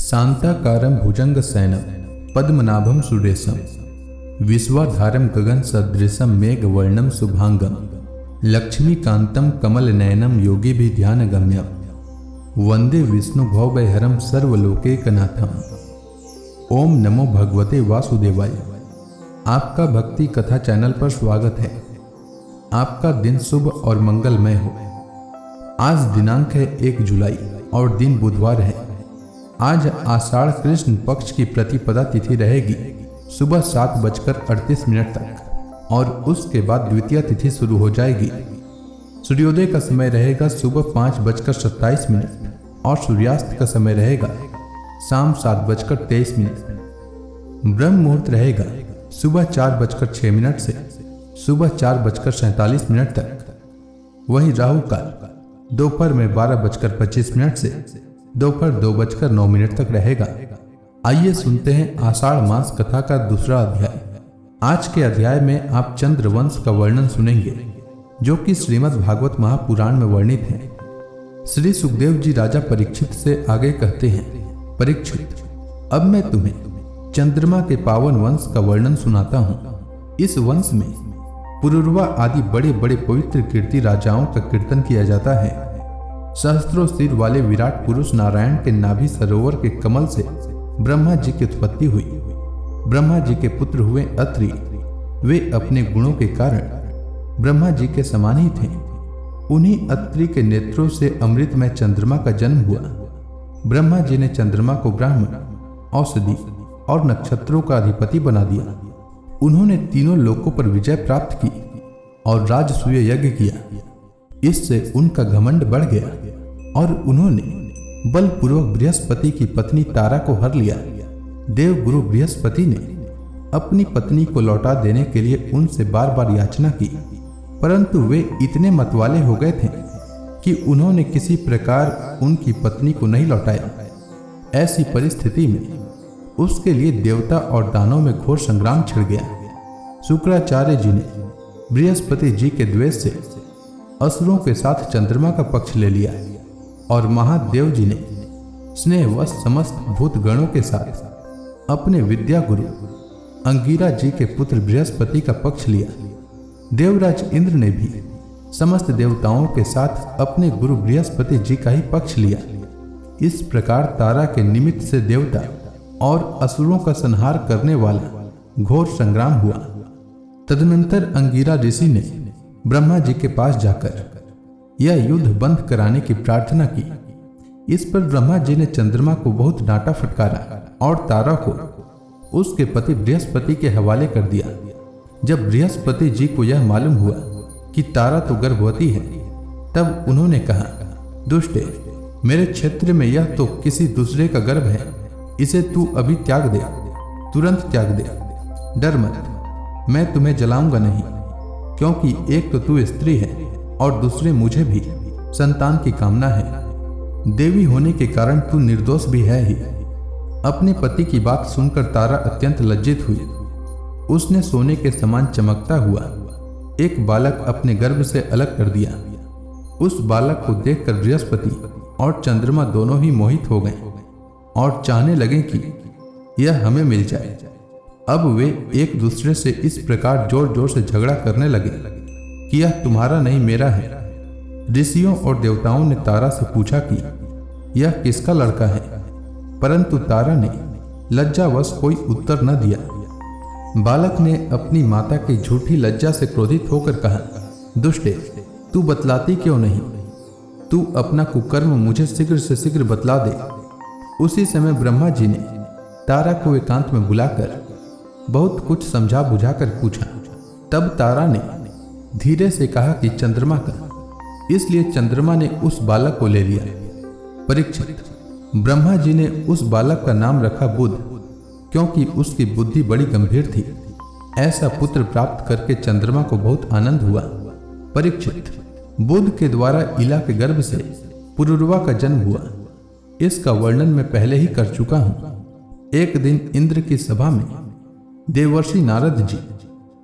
शांताकारं भुजंगशयनं पद्मनाभं सुरेशं विश्वाधारं गगनसदृशं मेघवर्णं शुभांगं लक्ष्मीकान्तं कमलनयनं योगिभिर्ध्यानगम्यं वंदे विष्णुभवभयहरं सर्वलोकैकनाथं। ओम नमो भगवते वासुदेवाय। आपका भक्ति कथा चैनल पर स्वागत है। आपका दिन शुभ और मंगलमय हो। आज दिनांक है 1 जुलाई और दिन बुधवार है। आज आषाढ़ कृष्ण पक्ष की प्रतिपदा तिथि रहेगी सुबह 7:38 तक और उसके बाद द्वितीय तिथि शुरू हो जाएगी। सूर्योदय का समय रहेगा सुबह 5:27 और सूर्यास्त का समय रहेगा शाम 7:23। ब्रह्म मुहूर्त रहेगा सुबह 4:06 से सुबह 4:47 तक। वहीं राहु काल दोपहर में 12:25 से दोपहर 2:09 तक रहेगा। आइए सुनते हैं आषाढ़ मास कथा का दूसरा अध्याय। आज के अध्याय में आप चंद्रवंश का वर्णन सुनेंगे जो कि श्रीमद् भागवत महापुराण में वर्णित है। श्री सुखदेव जी राजा परीक्षित से आगे कहते हैं, परीक्षित, अब मैं तुम्हें चंद्रमा के पावन वंश का वर्णन सुनाता हूँ। इस वंश में पुरुरवा आदि बड़े बड़े पवित्र कीर्ति राजाओं का कीर्तन किया जाता है। सहस्त्रों सिर वाले विराट पुरुष नारायण के नाभि सरोवर के कमल से ब्रह्मा जी की उत्पत्ति हुई। ब्रह्मा जी के पुत्र हुए अत्रि। वे अपने गुणों के कारण ब्रह्मा जी के समान ही थे। उन्हीं अत्रि के नेत्रों से अमृत में चंद्रमा का जन्म हुआ। ब्रह्मा जी ने चंद्रमा को ब्राह्मण, औषधि और नक्षत्रों का अधिपति बना दिया। उन्होंने तीनों लोकों पर विजय प्राप्त की और राजसूय यज्ञ किया। इससे उनका घमंड बढ़ गया और उन्होंने बलपूर्वक बृहस्पति की पत्नी तारा को हर लिया। देव गुरु बृहस्पति ने अपनी पत्नी को लौटा देने के लिए उनसे बार बार याचना की, परंतु वे इतने मतवाले हो गए थे कि उन्होंने किसी प्रकार उनकी पत्नी को नहीं लौटाया। ऐसी परिस्थिति में उसके लिए देवता और दानों में घोर संग्राम छिड़ गया। शुक्राचार्य जी ने बृहस्पति जी के द्वेष से असुरों के साथ चंद्रमा का पक्ष ले लिया और महादेव जी ने स्नेहवश समस्त भूत गणों के साथ अपने विद्या गुरु अंगिरा जी के पुत्र बृहस्पति का पक्ष लिया। देवराज इंद्र ने भी समस्त देवताओं के साथ अपने गुरु बृहस्पति जी का ही पक्ष लिया। इस प्रकार तारा के निमित्त से देवता और असुरों का संहार करने वाला घोर संग्राम हुआ। तदनंतर अंगिरा ऋषि ने ब्रह्मा जी के पास जाकर यह युद्ध बंद कराने की प्रार्थना की। इस पर ब्रह्मा जी ने चंद्रमा को बहुत डांटा फटकारा और तारा को उसके पति बृहस्पति के हवाले कर दिया। जब बृहस्पति जी को यह मालूम हुआ कि तारा तो गर्भवती है, तब उन्होंने कहा, दुष्टे, मेरे क्षेत्र में यह तो किसी दूसरे का गर्भ है, इसे तू अभी त्याग दे, तुरंत त्याग दे। डर मत, मैं तुम्हें जलाऊंगा नहीं, क्योंकि एक तो तू स्त्री है और दूसरे मुझे भी संतान की कामना है। देवी होने के कारण तू निर्दोष भी है ही। अपने पति की बात सुनकर तारा अत्यंत लज्जित हुई। उसने सोने के समान चमकता हुआ एक बालक अपने गर्भ से अलग कर दिया। उस बालक को देखकर बृहस्पति और चंद्रमा दोनों ही मोहित हो गए और चाहने लगे कि यह हमें मिल जाए। अब वे एक दूसरे से इस प्रकार जोर जोर से झगड़ा करने लगे कि यह तुम्हारा नहीं मेरा है। ऋषियों और देवताओं ने तारा से पूछा कि यह किसका लड़का है, परंतु तारा ने लज्जावश कोई उत्तर न दिया। बालक ने अपनी माता की झूठी लज्जा से क्रोधित होकर कहा, दुष्टे, तू बतलाती क्यों नहीं? तू अपना कुकर्म मुझे शीघ्र से शीघ्र बतला दे। उसी समय ब्रह्मा जी ने तारा को एकांत में बुलाकर बहुत कुछ समझा बुझाकर पूछा। तब तारा ने धीरे से कहा कि चंद्रमा का, इसलिए चंद्रमा ने उस बालक को ले लिया। परीक्षित, ब्रह्मा जी ने उस बालक का नाम रखा बुध, क्योंकि उसकी बुद्धि बड़ी गंभीर थी। ऐसा पुत्र प्राप्त करके चंद्रमा को बहुत आनंद हुआ। परीक्षित, बुध के द्वारा इला के गर्भ से पुरुरवा का जन्म हुआ। इसका वर्णन मैं पहले ही कर चुका हूँ। एक दिन इंद्र की सभा में देवर्षि नारद जी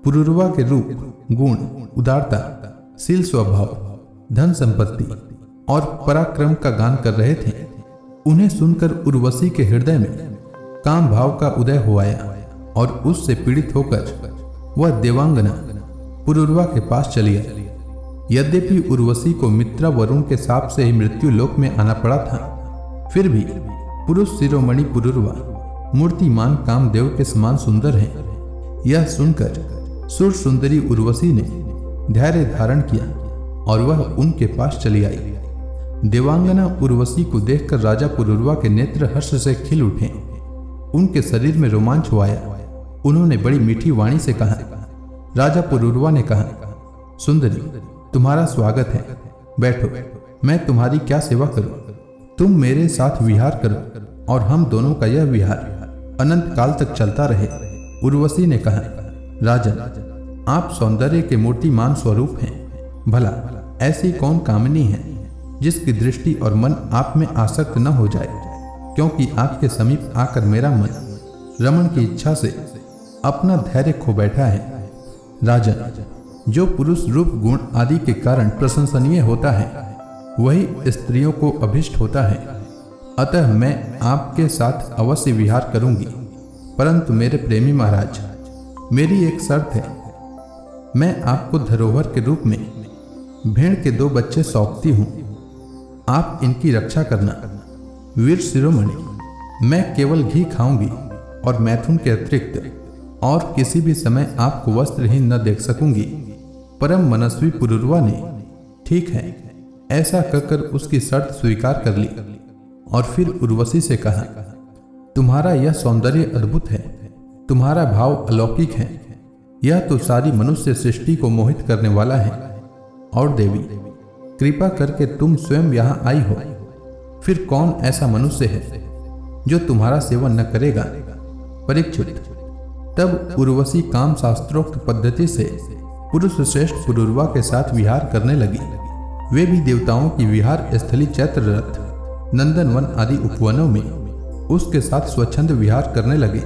पुरुरवा के रूप, गुण, उदारता, शील स्वभाव, धन संपत्ति और पराक्रम का गान कर रहे थे। उन्हें सुनकर उर्वशी के हृदय में काम भाव का उदय हो आया और उससे पीड़ित होकर वह देवांगना पुरुरवा के पास चली आई। यद्यपि उर्वशी को मित्रा वरुण के शाप से ही मृत्यु लोक में आना पड़ा था, फिर भी पुरुष शिरोमणि पुरुरवा मूर्तिमान कामदेव के समान सुंदर है। यह सुनकर सुर सुंदरी उर्वशी ने धैर्य धारण किया और वह उनके पास चली आई। देवांगना उर्वशी को देखकर राजा पुरुरवा के नेत्र हर्ष से खिल उठे। उनके शरीर में रोमांच हो आया। उन्होंने बड़ी मीठी वाणी से कहा। राजा पुरुरवा ने कहा, सुंदरी, तुम्हारा स्वागत है, बैठो, मैं तुम्हारी क्या सेवा करूं? तुम मेरे साथ विहार करो और हम दोनों का यह विहार अनंत काल तक चलता रहे। उर्वशी ने कहा, राजन, आप सौंदर्य के मूर्तिमान स्वरूप हैं। भला ऐसी कौन कामिनी है जिसकी दृष्टि और मन आप में आसक्त न हो जाए, क्योंकि आपके समीप आकर मेरा मन रमण की इच्छा से अपना धैर्य खो बैठा है। राजन, जो पुरुष रूप गुण आदि के कारण प्रशंसनीय होता है, वही स्त्रियों को अभिष्ट होता है। अतः मैं आपके साथ अवश्य विहार करूंगी, परंतु मेरे प्रेमी महाराज, मेरी एक शर्त है। मैं आपको धरोहर के रूप में भेड़ के 2 बच्चे सौंपती हूं। आप इनकी रक्षा करना। वीर शिरोमणि, मैं केवल घी खाऊंगी और मैथुन के अतिरिक्त और किसी भी समय आपको वस्त्रहीन न देख सकूंगी। परम मनस्वी पुरुरवा ने ठीक है ऐसा कहकर उसकी शर्त स्वीकार कर ली और फिर उर्वशी से कहा, तुम्हारा यह सौंदर्य अद्भुत है, तुम्हारा भाव अलौकिक है, यह तो सारी मनुष्य सृष्टि को मोहित करने वाला है। और देवी, कृपा करके तुम स्वयं यहाँ आई हो, फिर कौन ऐसा मनुष्य है जो तुम्हारा सेवन न करेगा? परीक्षित, तब उर्वशी काम शास्त्रोक्त पद्धति से पुरुष श्रेष्ठ पुरुरवा के साथ विहार करने लगी। वे भी देवताओं की विहार स्थली चैत्र रथ, नंदनवन आदि उपवनों में उसके साथ स्वच्छंद विहार करने लगे।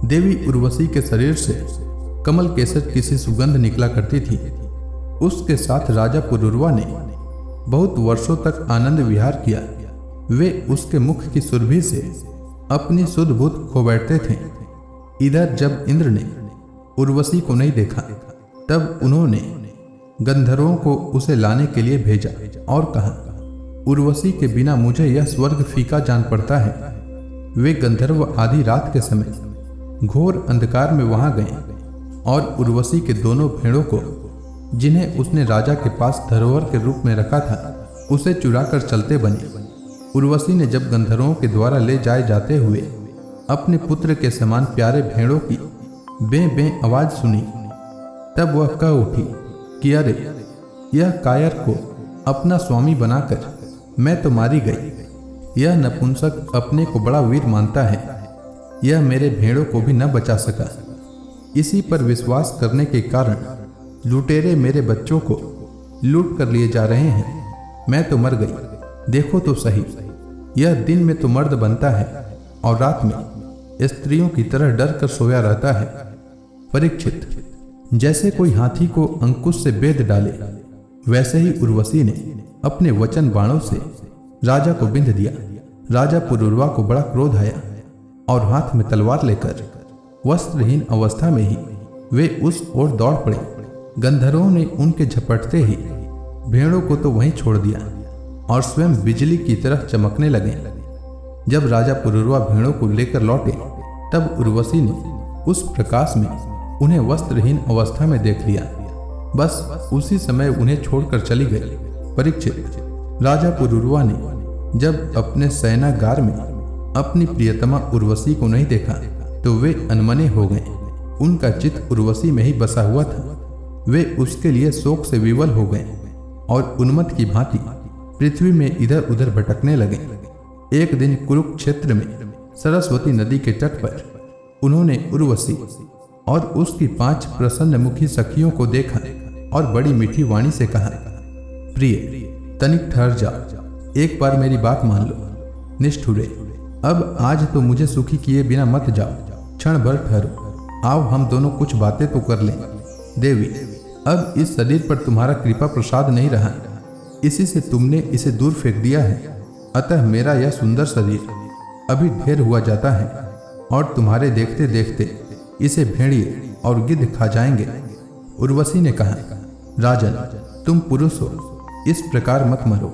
देवी उर्वशी के शरीर से कमल केसर की सी सुगंध निकला करती थी। उसके साथ राजा पुरुरवा ने बहुत वर्षों तक आनंद विहार किया। वे उसके मुख की सुरभि से अपनी सुध बुध खो बैठते थे। इधर जब इंद्र ने उर्वशी को नहीं देखा, तब उन्होंने गंधर्वों को उसे लाने के लिए भेजा और कहा, उर्वशी के बिना मुझे यह स्वर्ग फीका जान पड़ता है। वे गंधर्व आधी रात के समय घोर अंधकार में वहां गए और उर्वशी के दोनों भेड़ों को, जिन्हें उसने राजा के पास धरोहर के रूप में रखा था, उसे चुराकर चलते बने। उर्वशी ने जब गंधर्वों के द्वारा ले जाए जाते हुए अपने पुत्र के समान प्यारे भेड़ों की बें बें आवाज सुनी, तब वह कह उठी कि अरे, यह कायर को अपना स्वामी बनाकर मैं तो मारी गई। यह नपुंसक अपने को बड़ा वीर मानता है। यह मेरे भेड़ों को भी न बचा सका। इसी पर विश्वास करने के कारण लुटेरे मेरे बच्चों को लूट कर लिए जा रहे हैं। मैं तो मर गई। देखो तो सही, यह दिन में तो मर्द बनता है और रात में स्त्रियों की तरह डर कर सोया रहता है। परीक्षित, जैसे कोई हाथी को अंकुश से बेध डाले, वैसे ही उर्वशी ने अपने वचन बाणों से राजा को बिंध दिया। राजा पुरुरवा को बड़ा क्रोध आया और हाथ में तलवार लेकर वस्त्रहीन अवस्था में ही वे उस ओर दौड़ पड़े। गंधर्वों ने उनके झपटते ही भेड़ों को तो वहीं छोड़ दिया और स्वयं बिजली की तरह चमकने लगे। जब राजा पुरुरवा भेड़ों को लेकर लौटे, तब उर्वशी ने उस प्रकाश में उन्हें वस्त्रहीन अवस्था में देख लिया। बस उसी समय उन्हें छोड़कर चली गई। परीक्षित, राजा पुरुरवा ने जब अपने सेनागार में अपनी प्रियतमा उर्वशी को नहीं देखा, तो वे अनमने हो गए। उनका चित्त उर्वशी में ही बसा हुआ था। वे उसके लिए शोक से विवल हो गए और उन्मत्त की भांति पृथ्वी में इधर उधर भटकने लगे। एक दिन कुरुक्षेत्र में सरस्वती नदी के तट पर उन्होंने उर्वशी और उसकी 5 प्रसन्न मुखी सखियों को देखा और बड़ी मीठी वाणी से कहा, प्रिय, तनिक ठहर जाओ, एक बार मेरी बात मान लो। निष्ठुरे, अब आज तो मुझे सुखी किए बिना मत जाओ, क्षण भर ठहरो। आओ हम दोनों कुछ बातें तो कर लें। देवी, अब इस शरीर पर तुम्हारा कृपा प्रसाद नहीं रहा, इसी से तुमने इसे दूर फेंक दिया है। अतः मेरा यह सुंदर शरीर अभी ढेर हुआ जाता है और तुम्हारे देखते देखते इसे भेड़िए और गिद्ध खा जाएंगे। उर्वशी ने कहा, राजन, तुम पुरुष हो, इस प्रकार मत मरो।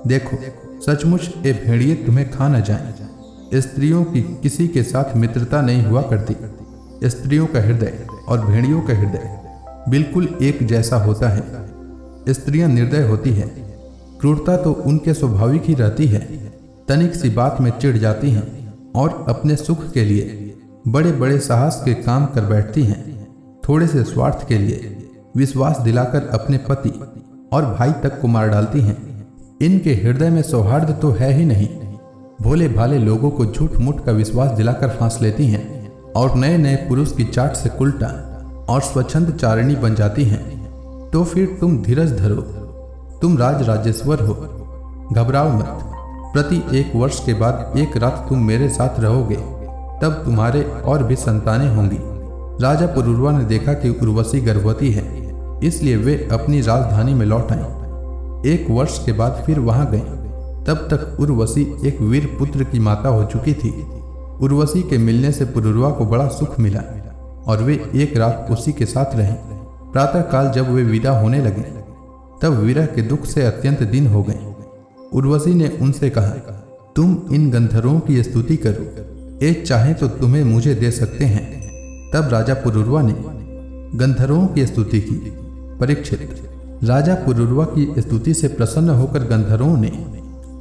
देखो, सचमुच ये भेड़िए तुम्हें खा न जाएं। स्त्रियों की किसी के साथ मित्रता नहीं हुआ करती। स्त्रियों का हृदय और भेड़ियों का हृदय बिल्कुल एक जैसा होता है। स्त्रियां निर्दय होती है, क्रूरता तो उनके स्वाभाविक ही रहती है। तनिक सी बात में चिढ़ जाती हैं और अपने सुख के लिए बड़े बड़े साहस के काम कर बैठती हैं। थोड़े से स्वार्थ के लिए विश्वास दिलाकर अपने पति और भाई तक को मार डालती हैं। इनके हृदय में सौहार्द तो है ही नहीं। भोले भाले लोगों को झूठ मूठ का विश्वास दिलाकर फांस लेती हैं और नए नए पुरुष की चाट से कुलटा और स्वच्छंद चारिणी बन जाती हैं। तो फिर तुम धीरज धरो, तुम राजेश्वर हो, घबराओ मत। प्रति 1 वर्ष के बाद एक रात तुम मेरे साथ रहोगे, तब तुम्हारे और भी संतानें होंगी। राजा पुरूरवा ने देखा कि उर्वशी गर्भवती है, इसलिए वे अपनी राजधानी में लौट आए। 1 वर्ष के बाद फिर वहां गए। तब तक उर्वशी एक वीर पुत्र की माता हो चुकी थी। उर्वशी के मिलने से पुरूरवा को बड़ा सुख मिला और वे एक रात उसी के साथ रहे। प्रातःकाल जब वे विदा होने लगे, तब विरह के दुख से अत्यंत दिन हो गए। उर्वशी ने उनसे कहा, तुम इन गंधर्वों की स्तुति करो, ये चाहे तो तुम्हें मुझे दे सकते हैं। तब राजा पुरूरवा ने गंधर्वों की स्तुति की। परीक्षित, राजा पुरूरवा की स्तुति से प्रसन्न होकर गंधर्वों ने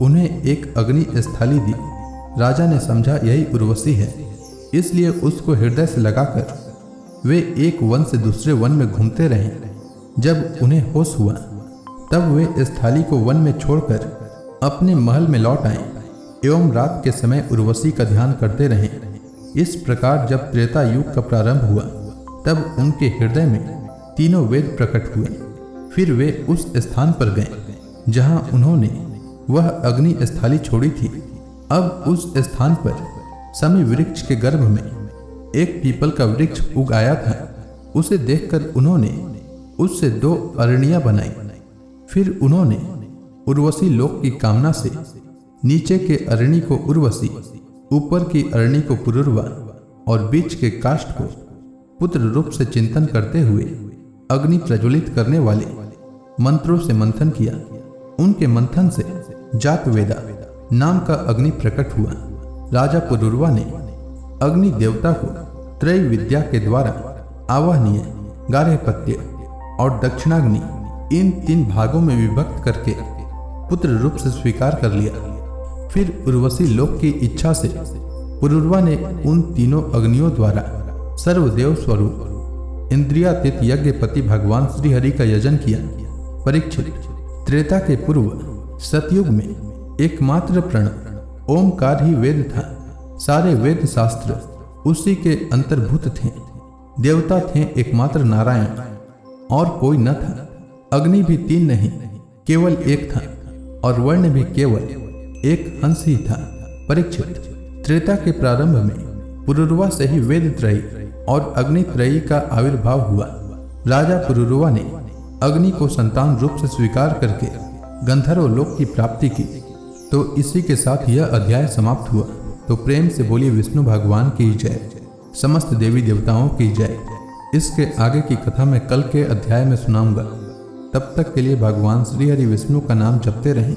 उन्हें एक अग्नि स्थाली दी। राजा ने समझा यही उर्वशी है, इसलिए उसको हृदय से लगाकर वे एक वन से दूसरे वन में घूमते रहे। जब उन्हें होश हुआ, तब वे स्थाली को वन में छोड़कर अपने महल में लौट आए एवं रात के समय उर्वशी का ध्यान करते रहे। इस प्रकार जब त्रेता युग का प्रारंभ हुआ, तब उनके हृदय में तीनों वेद प्रकट हुए। फिर वे उस स्थान पर गए जहां उन्होंने वह अग्नि स्थाली छोड़ी थी। अब उस स्थान पर समी वृक्ष के गर्भ में एक पीपल का वृक्ष उग आया था। उसे देखकर उन्होंने उससे 2 अरणियां बनाई। फिर उन्होंने उर्वशी लोक की कामना से नीचे के अरणी को उर्वशी, ऊपर की अरणी को पुरूरवा और बीच के काष्ठ को पुत्र रूप से चिंतन करते हुए अग्नि प्रज्वलित करने वाले मंत्रों से मंथन किया। उनके मंथन से जातवेदा नाम का अग्नि प्रकट हुआ। राजा पुरूरवा ने अग्नि देवता को त्रय विद्या के द्वारा आवाहनीय, गार्हपत्य और दक्षिणाग्नि इन 3 भागों में विभक्त करके पुत्र रूप से स्वीकार कर लिया। फिर उर्वशी लोक की इच्छा से पुरूरवा ने उन तीनों अग्नियों द्वारा सर्वदेव स्वरूप इंद्रियातीत यज्ञपति भगवान श्रीहरि का यजन किया। परीक्षित, त्रेता के पूर्व सतयुग में एकमात्र प्रणव ओमकार ही वेद था। सारे वेद शास्त्र उसी के अंतर्भूत थे। देवता थे एकमात्र नारायण, और कोई न था। अग्नि भी 3 नहीं, केवल एक था, और वर्ण भी केवल एक हंस ही था। परीक्षित, त्रेता के प्रारंभ में पुरूरवा से ही वेद त्रयी और अग्नि त्रयी का आविर्भाव हुआ। राजा पुरूरवा ने अग्नि को संतान रूप से स्वीकार करके गंधर्व लोक की प्राप्ति की। तो इसी के साथ यह अध्याय समाप्त हुआ। तो प्रेम से बोलिए विष्णु भगवान की जय, समस्त देवी देवताओं की जय। इसके आगे की कथा मैं कल के अध्याय में सुनाऊंगा। तब तक के लिए भगवान श्री हरि विष्णु का नाम जपते रहें।